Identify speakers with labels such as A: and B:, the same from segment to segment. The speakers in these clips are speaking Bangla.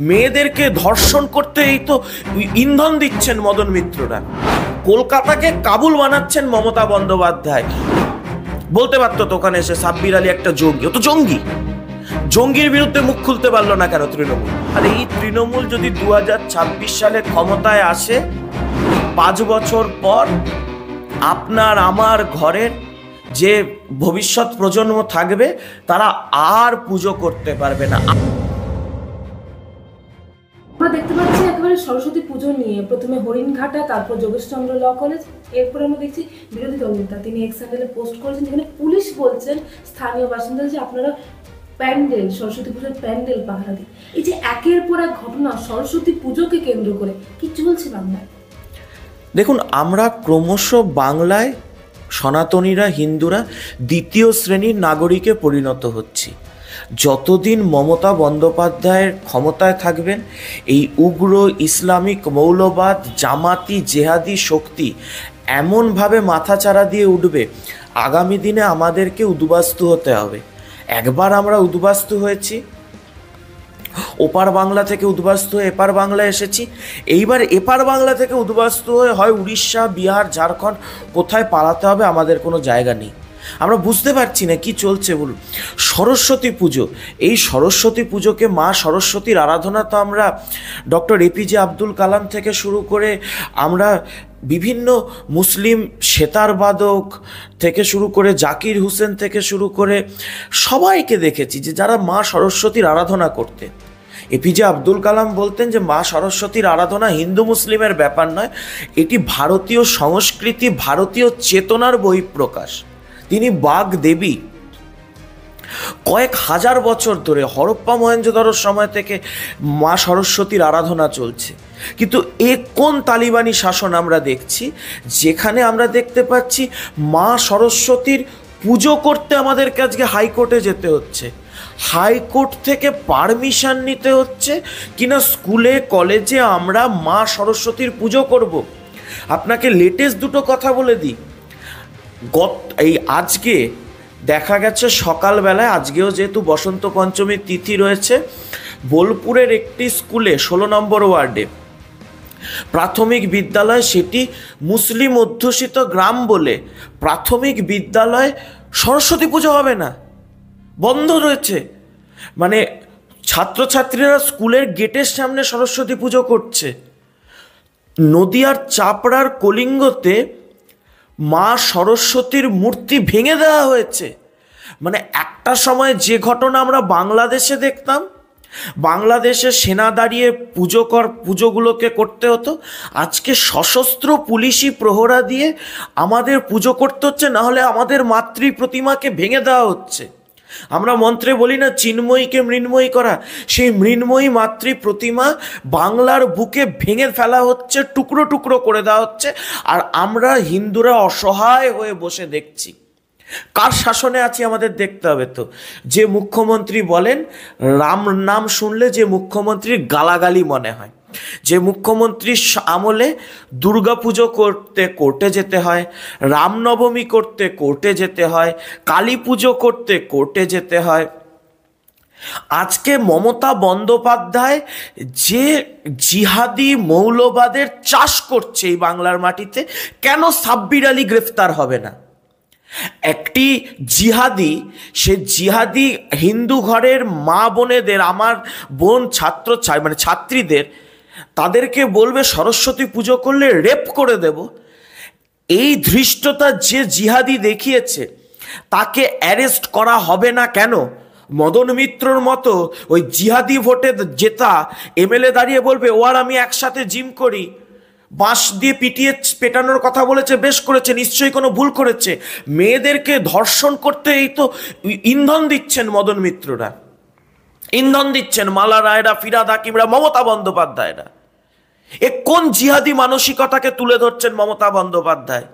A: মেয়েদেরকে ধর্ষণ করতে এই তো ইন্ধন দিচ্ছেন মদন মিত্ররা। কলকাতাকে কাবুল বানাচ্ছেন মমতা বন্দ্যোপাধ্যায়। বলতে পারতো তো ওখানে এসে সাব্বির আলী একটা জঙ্গি, ও তো জঙ্গি। জঙ্গির বিরুদ্ধে মুখ খুলতে পারলো না কেন তৃণমূল? আর এই তৃণমূল যদি 2026 সালে ক্ষমতায় আসে, 5 বছর পর আপনার আমার ঘরের যে ভবিষ্যৎ প্রজন্ম থাকবে তারা আর পুজো করতে পারবে না।
B: আমরা দেখতে পাচ্ছি একেবারে সরস্বতী পুজো নিয়ে প্রথমে হরিণঘাটা, তারপর যোগেশচন্দ্র ল কলেজ, এরপর আমরা দেখছি বিরোধী দলনেতা তিনি এক্স হ্যান্ডেলে পোস্ট করেছেন যেখানে পুলিশ বলছেন স্থানীয় বাসিন্দা যে আপনারা প্যান্ডেল, সরস্বতী পুজোর প্যান্ডেল পাহারা দিন। এই যে একের পর এক ঘটনা সরস্বতী পুজোকে কেন্দ্র করে কি চলছে বাংলায়?
A: দেখুন, আমরা ক্রমশ বাংলায় সনাতনীরা, হিন্দুরা দ্বিতীয় শ্রেণীর নাগরিকে পরিণত হচ্ছি। যতদিন মমতা বন্দ্যোপাধ্যায়ের ক্ষমতায় থাকবেন, এই উগ্র ইসলামিক মৌলবাদ, জামাতি, জেহাদি শক্তি এমনভাবে মাথাচাড়া দিয়ে উঠবে, আগামী দিনে আমাদেরকে উদ্বাস্তু হতে হবে। একবার আমরা উদ্বাস্তু হয়েছি, ওপার বাংলা থেকে উদ্বাস্তু হয়ে এপার বাংলায় এসেছি, এইবার এপার বাংলা থেকে উদ্বাস্তু হয়ে হয় উড়িষ্যা, বিহার, ঝাড়খণ্ড, কোথায় পালাতে হবে আমাদের কোনো জায়গা নেই। আমরা বুঝতে পারছি না কি চলছে বলুন। সরস্বতী পুজো, এই সরস্বতী পুজোকে মা সরস্বতীর আরাধনা তো আমরা ডক্টর এপিজে আব্দুল কালাম থেকে শুরু করে আমরা বিভিন্ন মুসলিম সেতারবাদক থেকে শুরু করে জাকির হুসেন থেকে শুরু করে সবাইকে দেখেছি যে যারা মা সরস্বতীর আরাধনা করতেন। এপিজে আব্দুল কালাম বলতেন যে মা সরস্বতীর আরাধনা হিন্দু মুসলিমের ব্যাপার নয়, এটি ভারতীয় সংস্কৃতি, ভারতীয় চেতনার বহিঃপ্রকাশ। তিনি বাঘ দেবী। কয়েক হাজার বছর ধরে হরপ্পা মহেঞ্জোদারোর সময় থেকে মা সরস্বতীর আরাধনা চলছে। কিন্তু এ কোন তালিবানি শাসন আমরা দেখছি, যেখানে আমরা দেখতে পাচ্ছি মা সরস্বতীর পুজো করতে আমাদেরকে আজকে হাইকোর্টে যেতে হচ্ছে, হাইকোর্ট থেকে পারমিশন নিতে হচ্ছে কিনা স্কুলে কলেজে আমরা মা সরস্বতীর পুজো করব। আপনাকে লেটেস্ট দুটো কথা বলে দিই। আজকে দেখা গেছে সকালবেলায়, আজকেও যেহেতু বসন্ত পঞ্চমীর তিথি রয়েছে, বোলপুরের একটি স্কুলে 16 নম্বর ওয়ার্ডে প্রাথমিক বিদ্যালয়, সেটি মুসলিম অধ্যুষিত গ্রাম বলে প্রাথমিক বিদ্যালয় সরস্বতী পুজো হবে না, বন্ধ রয়েছে। মানে ছাত্রছাত্রীরা স্কুলের গেটের সামনে সরস্বতী পুজো করছে। নদিয়ার চাপড়ার কলিঙ্গতে মা সরস্বতীর মূর্তি ভেঙে দেওয়া হয়েছে। মানে একটা সময় যে ঘটনা আমরা বাংলাদেশে দেখতাম, বাংলাদেশে সেনা দাঁড়িয়ে পুজোগুলোকে করতে হতো, আজকে সশস্ত্র পুলিশি প্রহরা দিয়ে আমাদের পুজো করতে হচ্ছে, না হলে আমাদের মাতৃ প্রতিমাকে ভেঙে দেওয়া হচ্ছে। আমরা মন্ত্রে বলি না চিন্ময়ীকে মৃন্ময়ী করা, সেই মৃন্ময়ী মাতৃ প্রতিমা বাংলার বুকে ভেঙে ফেলা হচ্ছে, টুকরো টুকরো করে দেওয়া হচ্ছে, আর আমরা হিন্দুরা অসহায় হয়ে বসে দেখছি। কার শাসনে আছি আমাদের দেখতে হবে তো। যে মুখ্যমন্ত্রী বলেন, রাম নাম শুনলে যে মুখ্যমন্ত্রীর গালাগালি মনে হয়, যে মুখ্যমন্ত্রীর আমলে দুর্গাপুজো করতে কোর্টে যেতে হয়, রামনবমী করতে কোর্টে যেতে হয়, কালী পুজো করতে কোর্টে যেতে হয়, আজকে মমতা বন্দ্যোপাধ্যায় যে জিহাদি মৌলবাদের চাষ করছে এই বাংলার মাটিতে, কেন সাব্বির আলী গ্রেফতার হবে না? একটি জিহাদি, সে জিহাদি হিন্দু ঘরের মা বোনেদের, আমার বোন ছাত্রীদের, তাদেরকে বলবে সরস্বতী পুজো করলে রেপ করে দেব। এই ধৃষ্টতা যে জিহাদি দেখিয়েছে তাকে অ্যারেস্ট করা হবে না কেন? মদন মিত্রর মতো ওই জিহাদি ভোটে জেতা এমএলএ দাঁড়িয়ে বলবে ও আর আমি একসাথে জিম করি, বাঁশ দিয়ে পেটানোর কথা বলেছে, বেশ করেছে, নিশ্চয়ই কোনো ভুল করেছে। মেয়েদেরকে ধর্ষণ করতে এই তো ইন্ধন দিচ্ছেন মদন মিত্ররা, ইন্ধন দিচ্ছেন মালা রায়রা, ফিরাদ হাকিমরা, মমতা বন্দ্যোপাধ্যায়রা। এ কোন জিহাদি মানসিকতাকে তুলে ধরছেন মমতা বন্দ্যোপাধ্যায়?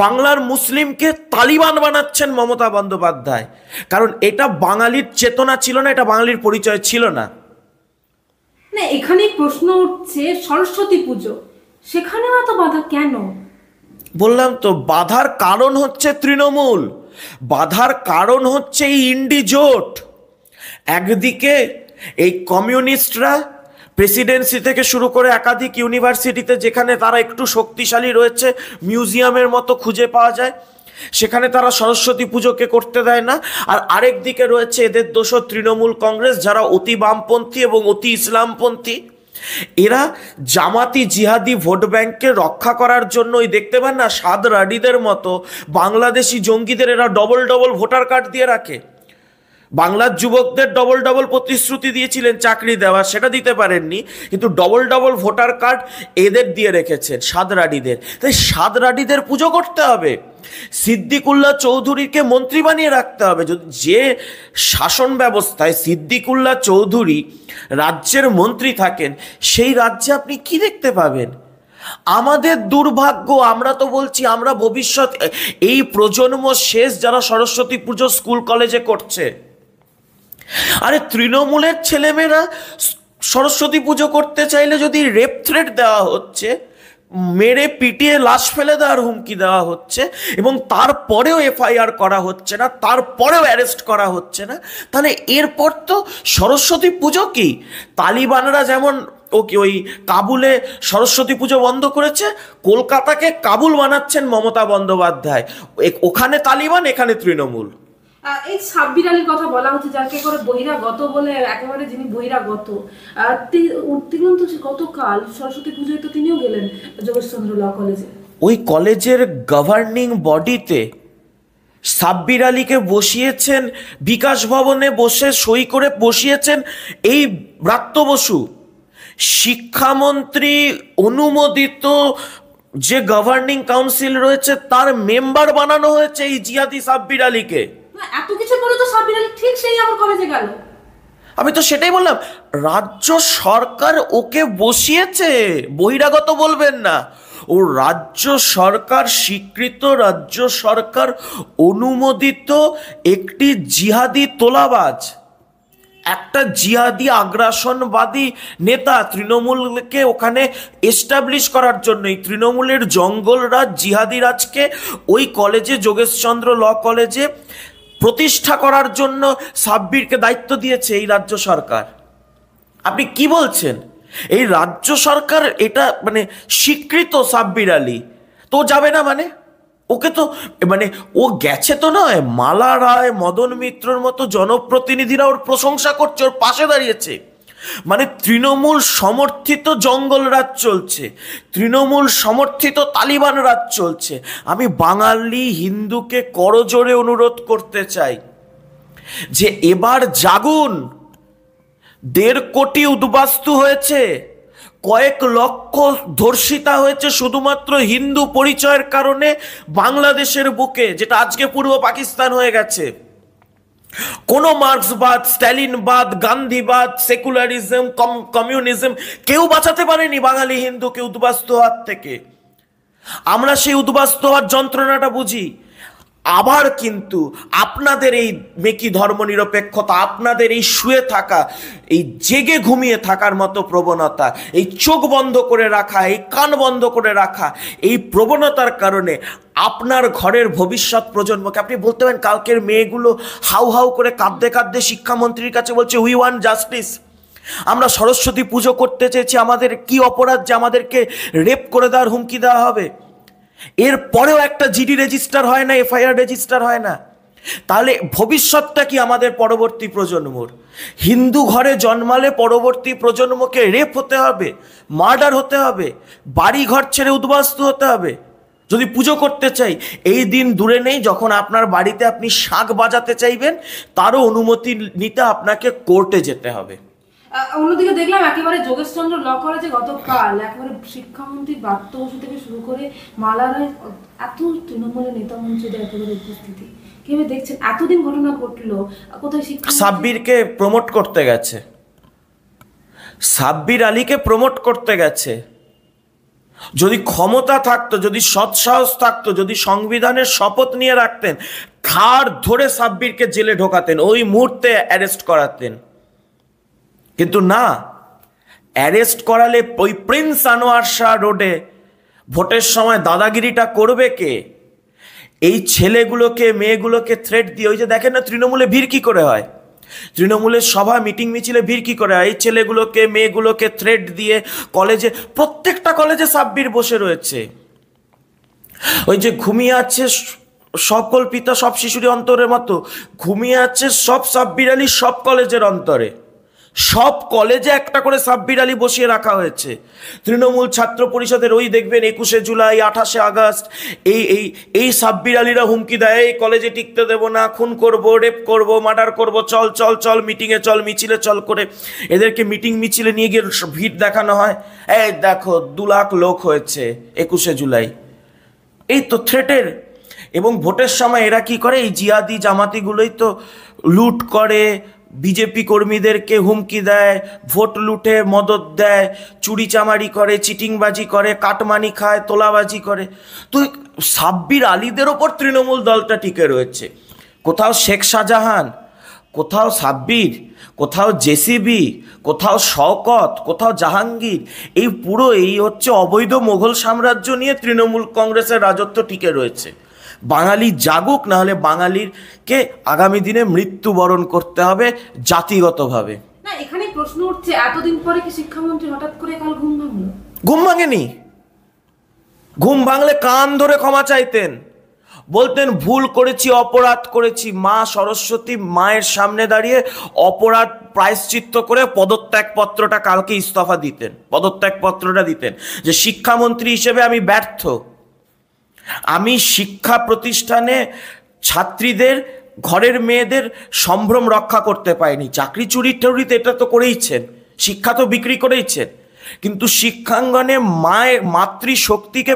A: বাংলার মুসলিমকে তালিবান বানাচ্ছেন মমতা বন্দ্যোপাধ্যায়। কারণ এটা বাঙালির চেতনা ছিল না, এটা বাঙালির পরিচয় ছিল না।
B: না, এখানেই প্রশ্ন উঠছে সরস্বতী পুজো, সেখানেও এত বাধা কেন?
A: বললাম তো, বাধার কারণ হচ্ছে তৃণমূল, বাধার কারণ হচ্ছে এই ইন্ডি জোট। একদিকে এই কমিউনিস্টরা প্রেসিডেন্সি থেকে শুরু করে একাধিক ইউনিভার্সিটিতে যেখানে তারা একটু শক্তিশালী রয়েছে, মিউজিয়ামের মতো খুঁজে পাওয়া যায়, সেখানে তারা সরস্বতী পুজোকে করতে দেয় না। আর আরেক দিকে রয়েছে এদের দোসর তৃণমূল কংগ্রেস, যারা অতি বামপন্থী এবং অতি ইসলামপন্থী। এরা জামাতি জিহাদি ভোট ব্যাংককে রক্ষা করার জন্য ওই দেখতে পান না সাদ রাডিদের মতো বাংলাদেশি জঙ্গিদের এরা ডবল ডবল ভোটার কার্ড দিয়ে রাখে। বাংলার যুবকদের ডবল ডবল প্রতিশ্রুতি দিয়েছিলেন চাকরি দেওয়া, সেটা দিতে পারেননি, কিন্তু ডবল ডবল ভোটার কার্ড এদের দিয়ে রেখেছেন, সাদরাডিদের। তাই সাদরাডিদের পুজো করতে হবে, সিদ্দিকুল্লাহ চৌধুরীকে মন্ত্রী বানিয়ে রাখতে হবে। যদি যে শাসন ব্যবস্থায় সিদ্দিকুল্লাহ চৌধুরী রাজ্যের মন্ত্রী থাকেন, সেই রাজ্যে আপনি কি দেখতে পাবেন? আমাদের দুর্ভাগ্য, আমরা তো বলছি আমরা ভবিষ্যৎ এই প্রজন্ম শেষ যারা সরস্বতী পুজো স্কুল কলেজে করছে। আরে তৃণমূলের ছেলেমেয়েরা সরস্বতী পুজো করতে চাইলে যদি রেপ থ্রেট দেওয়া হচ্ছে, মেরে পিটিয়ে লাশ ফেলে দেওয়ার হুমকি দেওয়া হচ্ছে, এবং তারপরেও এফআইআর করা হচ্ছে না, তারপরেও অ্যারেস্ট করা হচ্ছে না, তাহলে এরপর তো সরস্বতী পুজো কি? তালিবানরা যেমন ওই কাবুলে সরস্বতী পুজো বন্ধ করেছে, কলকাতাকে কাবুল বানাচ্ছেন মমতা বন্দ্যোপাধ্যায়। ওখানে তালিবান, এখানে তৃণমূল।
B: এই সাব্বির আলীর কথা বলা হচ্ছে, যাকে করে বহিরাগত বলে, একেবারে যিনি বহিরাগত, তিনি তো গতকাল সরস্বতী পুজোয় তো তিনিও গেলেন যোগেশচন্দ্র ল কলেজে।
A: ওই কলেজের গভর্নিং বডিতে সাব্বির আলীকে বসিয়েছেন, বিকাশ ভবনে বসে সই করে বসিয়েছেন এই ব্রাত্য বসু। শিক্ষামন্ত্রী অনুমোদিত যে গভর্নিং কাউন্সিল রয়েছে তার মেম্বার বানানো হয়েছে এই জিহাদি সাব্বির আলীকে।
B: এত কিছু পরে তো সাব্বির আলী ঠিক সেই আমার কলেজে গেল।
A: আমি তো সেটাই বললাম, রাজ্য সরকার ওকে বসিয়েছে, বহিরাগত বলবেন না। ও রাজ্য সরকার স্বীকৃত, রাজ্য সরকার অনুমোদিত একটি জিহাদি তোলাবাজ, একটা জিহাদি আগ্রাসনবাদী নেতা। তৃণমূলকে ওখানে এস্টাবলিশ করার জন্যই তৃণমূলের জঙ্গলরাজ জিহাদি রাজকে ওই কলেজে, যোগেশচন্দ্র ল কলেজে প্রতিষ্ঠা করার জন্য সাব্বিরকে দায়িত্ব দিয়েছে এই রাজ্য সরকার। আপনি কি বলছেন? এই রাজ্য সরকার এটা মানে স্বীকৃত সাব্বির আলী, তো যাবে না মানে? ওকে তো মানে ও গেছে তো নয়, মালা রায়, মদন মিত্রর মতো জনপ্রতিনিধিরা ওর প্রশংসা করছে, ওর পাশে দাঁড়িয়েছে। মানে তৃণমূল সমর্থিত জঙ্গল রাজ চলছে, তৃণমূল সমর্থিত তালিবান রাজ চলছে। আমি বাঙালি হিন্দুকে করজোড়ে অনুরোধ করতে চাই যে এবার জাগুন। 1.5 কোটি উদ্বাস্তু হয়েছে, কয়েক লক্ষ ধর্ষিতা হয়েছে শুধুমাত্র হিন্দু পরিচয়ের কারণে বাংলাদেশের বুকে, যেটা আজকে পূর্ব পাকিস্তান হয়ে গেছে। কোনো মার্ক্সবাদ, স্ট্যালিনবাদ, গান্ধীবাদ, সেকুলারিজম, কমিউনিজম কেউ বাঁচাতে পারেনি বাঙালি হিন্দুকে উদ্বাস্তু হওয়ার থেকে। আমরা সেই উদ্বাস্তু হওয়ার যন্ত্রণাটা বুঝি। আবার কিন্তু আপনাদের এই মেকি ধর্মনিরপেক্ষতা, আপনাদের এই শুয়ে থাকা, এই জেগে ঘুমিয়ে থাকার মতো প্রবণতা, এই চোখ বন্ধ করে রাখা, এই কান বন্ধ করে রাখা, এই প্রবণতার কারণে আপনার ঘরের ভবিষ্যৎ প্রজন্মকে, আপনি বলতে পারেন কালকের মেয়েগুলো হাউ হাউ করে কাঁদতে কাঁদতে শিক্ষামন্ত্রীর কাছে বলছে উই ওয়ান্ট জাস্টিস, আমরা সরস্বতী পুজো করতে চেয়েছি, আমাদের কি অপরাধ যে আমাদেরকে রেপ করে দেওয়ার হুমকি দেওয়া হবে। এরপরেও একটা জিডি রেজিস্টার হয় না, এফআইআর রেজিস্টার হয় না। তাহলে ভবিষ্যৎটা কি আমাদের পরবর্তী প্রজন্মর? হিন্দু ঘরে জন্মালে পরবর্তী প্রজন্মকে রেপ হতে হবে, মার্ডার হতে হবে, বাড়ি ঘর ছেড়ে উদ্বাস্তু হতে হবে যদি পুজো করতে চাই। এই দিন দূরে নেই যখন আপনার বাড়িতে আপনি শাঁখ বাজাতে চাইবেন, তারও অনুমতি নিতে আপনাকে কোর্টে যেতে হবে।
B: অন্যদিকে দেখলাম একেবারে যোগেশচন্দ্র ল কলেজে গতকাল একেবারে শিক্ষামন্ত্রী ব্রাত্য বসু থেকে শুরু করে মালা রায়, এত তৃণমূলের নেতা মন্ত্রীদের একেবারে উপস্থিতি কিভাবে দেখছেন? এতদিন ঘটনা ঘটলো, কোথায় শিক্ষা?
A: সাব্বিরকে প্রমোট করতে গেছে, সাব্বির আলীকে প্রমোট করতে গেছে। যদি ক্ষমতা থাকতো, যদি সৎসাহস থাকতো, যদি সংবিধানের শপথ নিয়ে রাখতেন, ঘাড় ধরে সাব্বিরকে জেলে ঢোকাতেন, ওই মুহূর্তে অ্যারেস্ট করাতেন। কিন্তু না, অ্যারেস্ট করালে ওই প্রিন্স আনোয়ার শাহ রোডে ভোটের সময় দাদাগিরিটা করবে কে? এই ছেলেগুলোকে, মেয়েগুলোকে থ্রেট দিয়ে, ওই যে দেখেন না তৃণমূলে ভিড় কি করে হয়, তৃণমূলের সভা মিটিং মিছিলে ভিড় কি করে? এই ছেলেগুলোকে মেয়েগুলোকে থ্রেট দিয়ে কলেজে, প্রত্যেকটা কলেজে সাব্বির বসে রয়েছে। ওই যে ঘুমিয়ে আছে সব কল্পিতা সব শিশুরই অন্তরের মতো ঘুমিয়ে আছে সব সাব্বির আলী সব কলেজের অন্তরে। সব কলেজে একটা করে সাব্বির আলী বসিয়ে রাখা হয়েছে। তৃণমূল ছাত্র পরিষদের ওই দেখবেন 21শে জুলাই 28শে আগস্ট এই এই এই সাব্বির আলীরা হুমকি দেয়, এই কলেজে টিকতে দেবো না, খুন করব, রেপ করব, মার্ডার করব, চল চল চল মিটিংয়ে চল, মিছিলে চল করে এদেরকে মিটিং মিছিলে নিয়ে গিয়ে ভিড় দেখানো হয়। এই দেখো 2 লাখ লোক হয়েছে 21শে জুলাই, এই তো থ্রেটের। এবং ভোটের সময় এরা কি করে? এই জিহাদি জামাতিগুলোই তো লুট করে, বিজেপি কর্মীদেরকে হুমকি দেয়, ভোট লুটে মদত দেয়, চুরি চামারি করে, চিটিংবাজি করে, কাটমানি খায়, তোলাবাজি করে। তো সাব্বির আলীদের ওপর তৃণমূল দলটা টিকে রয়েছে। কোথাও শেখ শাহজাহান, কোথাও সাব্বির, কোথাও জেসিবি, কোথাও শওকত, কোথাও জাহাঙ্গীর। এই পুরো এই হচ্ছে অবৈধ মোগল সাম্রাজ্য নিয়ে তৃণমূল কংগ্রেসের রাজত্ব টিকে রয়েছে। বাঙালি জাগুক, না হলে বাঙালিরকে আগামী দিনে মৃত্যুবরণ করতে হবে জাতিগতভাবে।
B: না, এখানে প্রশ্ন উঠছে, এতদিন পরে কি শিক্ষামন্ত্রী হঠাৎ করে কাল ঘুম ভাঙলো?
A: ঘুম ভাঙেনি। ঘুম ভাঙলে কান ধরে ক্ষমা চাইতেন, বলতেন ভুল করেছি, অপরাধ করেছি। মা সরস্বতী মায়ের সামনে দাঁড়িয়ে অপরাধ প্রায়শ্চিত্ত করে পদত্যাগপত্রটা কালকে ইস্তফা দিতেন, পদত্যাগপত্রটা দিতেন যে শিক্ষামন্ত্রী হিসেবে আমি ব্যর্থ, আমি শিক্ষা প্রতিষ্ঠানে ছাত্রীদের, ঘরের মেয়েদের সম্ভ্রম রক্ষা করতে পারিনি। চাকরি চুরি টুরিতে এটা তো করেইছেন, শিক্ষা তো বিক্রি করেইছেন, কিন্তু শিক্ষাঙ্গনে মায়ের মাতৃশক্তিকে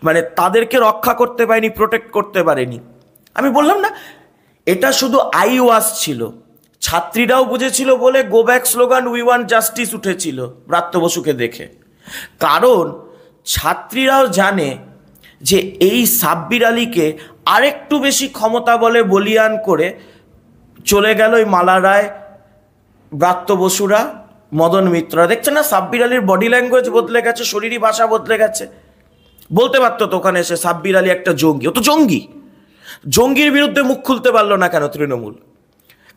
A: মানে তাদেরকে রক্ষা করতে পারেনি, প্রোটেক্ট করতে পারেনি। আমি বললাম না, এটা শুধু আইওয়াজ ছিল, ছাত্রীরাও বুঝেছিল বলে go back slogan we want justice উঠেছিল ব্রাত্য বসুকে দেখে। কারণ ছাত্রীরাও জানে যে এই সাব্বির আলীকে আরেকটু বেশি ক্ষমতা বলে বলিয়ান করে চলে গেল ওই মালা রায়, ব্রাত্য বসুরা, মদন মিত্ররা। দেখছে না সাব্বির আলীর বডি ল্যাঙ্গুয়েজ বদলে গেছে, শরীরী ভাষা বদলে গেছে। বলতে পারতো তো ওখানে এসে সাব্বির আলী একটা জঙ্গি, ও তো জঙ্গি। জঙ্গির বিরুদ্ধে মুখ খুলতে পারলো না কেন তৃণমূল?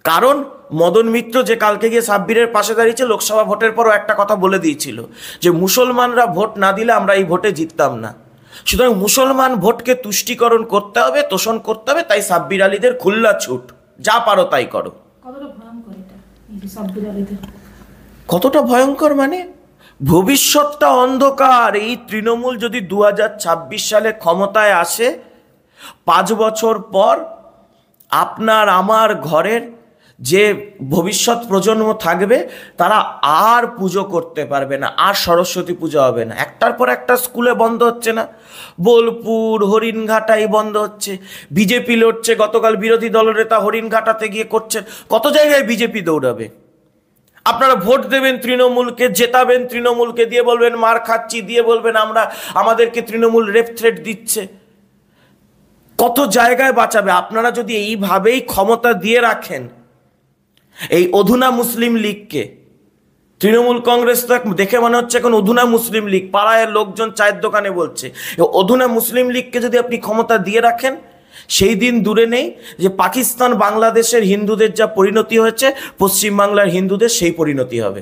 A: কারণ মদন মিত্র যে কালকে গিয়ে সাব্বিরের পাশে দাঁড়িয়েছে, লোকসভা ভোটের পরও একটা কথা বলে দিয়েছিল যে মুসলমানরা ভোট না দিলে আমরা এই ভোটে জিততাম না। সুতরাং মুসলমান ভোটকে তুষ্টিকরণ করতে হবে, তোষণ করতে হবে, তাই সাব্বির আলীদের খুল্লা ছুট, যা পারো তাই করো।
B: কতটা ভয়ঙ্কর এটা, এই সাব্বির আলীদের?
A: কতটা ভয়ঙ্কর মানে ভবিষ্যৎটা অন্ধকার। এই তৃণমূল যদি 2026 সালে ক্ষমতায় আসে, 5 বছর পর আপনার আমার ঘরের যে ভবিষ্যৎ প্রজন্ম থাকবে তারা আর পুজো করতে পারবে না, আর সরস্বতী পূজা হবে না। একটার পর একটা স্কুলে বন্ধ হচ্ছে না, বোলপুর, হরিণঘাটাই বন্ধ হচ্ছে। বিজেপি লড়ছে, গতকাল বিরোধী দলনেতা হরিণঘাটাতে গিয়ে করছেন। কত জায়গায় বিজেপি দৌড়াবে? আপনারা ভোট দেবেন তৃণমূলকে, জেতাবেন তৃণমূলকে, দিয়ে বলবেন মার খাচ্ছি, দিয়ে বলবেন আমাদেরকে তৃণমূল রেপ থ্রেট দিচ্ছে। কত জায়গায় বাঁচাবে? আপনারা যদি এইভাবেই ক্ষমতা দিয়ে রাখেন এই অধুনা মুসলিম লীগকে, তৃণমূল কংগ্রেস তো দেখে মনে হচ্ছে এখন অধুনা মুসলিম লীগ, পাড়ায় লোকজন চায়ের দোকানে বলছে, অধুনা মুসলিম লীগকে যদি আপনি ক্ষমতা দিয়ে রাখেন, সেই দিন দূরে নেই যে পাকিস্তান বাংলাদেশের হিন্দুদের যা পরিণতি হয়েছে, পশ্চিমবাংলার হিন্দুদের সেই পরিণতি হবে।